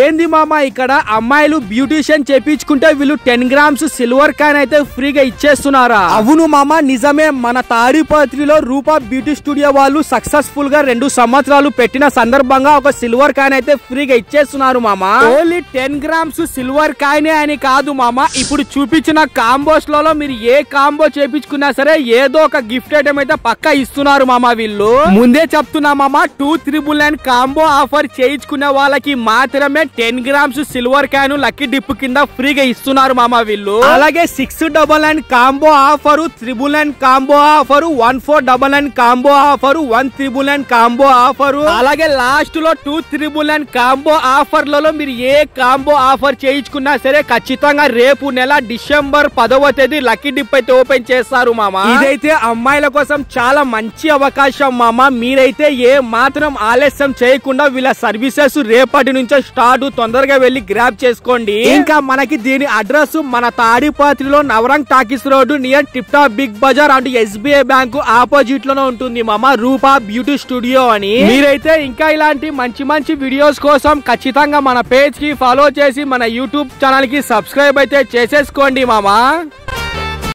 ఏంది మామ ఇక్కడ అమ్మాయిలు బ్యూటిషియన్ చేపించుకుంటే వీళ్ళు 10 గ్రామ్స్ సిల్వర్ కాయిన్ అయితే ఫ్రీగా ఇచ్చేస్తున్నారా? అవును మామ నిజమే. మన తాడిపత్రిలో రూపా బ్యూటీ స్టూడియో వాళ్ళు సక్సెస్ఫుల్ గా 2 సంవత్సరాలు పెట్టిన సందర్భంగా ఒక సిల్వర్ కాయిన్ అయితే ఫ్రీగా ఇచ్చేస్తున్నారు మామ. ఓన్లీ 10 గ్రామ్స్ సిల్వర్ కాయిన్ అని కాదు మామ, ఇప్పుడు చూపించిన కాంబోస్ లలో మీరు ఏ కాంబో చేపించుకున్నా సరే ఏదో ఒక గిఫ్ట్ ఐటమ్ అయితే పక్కా ఇస్తున్నారు మామ. వీళ్ళు ముందే చెప్తున్నా మామ, 299 కాంబో ఆఫర్ చేయించుకునే వాళ్ళకి మాత్రమే 10 grams silver coin lucky dip కింద ఫ్రీగా ఇస్తున్నారు మామ వీళ్ళు. అలాగే 699 combo offer, 399 combo offer, 1499 combo offer, 199 combo offer, అలాగే లాస్ట్ లో 299 కాంబో ఆఫర్లలో మీరు ఏ కాంబో ఆఫర్ చేయించుకున్నా సరే ఖచ్చితంగా రేపు నెల డిసెంబర్ 10వ తేదీ లక్కీ డిప్ అయితే ఓపెన్ చేస్తారు మామ. ఇదైతే అమ్మాయిల కోసం చాలా మంచి అవకాశం మామ. మీరైతే ఏ మాత్రం ఆలస్యం చేయకుండా వీళ్ళ సర్వీసెస్ రేపటి నుంచే స్టార్ట్, తొందరగా వెళ్లి గ్రాబ్ చేసుకోండి. ఇంకా మనకి దీని అడ్రస్ మన తాడిపత్రిలో Navrang talkies road near Tip Top Big Bazaar and SBI bank opposite లోనే ఉంటుంది మామ రూపా బ్యూటీ స్టూడియో అని. మీరైతే ఇంకా ఇలాంటి మంచి మంచి వీడియోస్ కోసం ఖచ్చితంగా మన పేజ్ కి ఫాలో చేసి మన యూట్యూబ్ ఛానల్ కి సబ్స్క్రైబ్ అయితే చేసేసుకోండి మామ.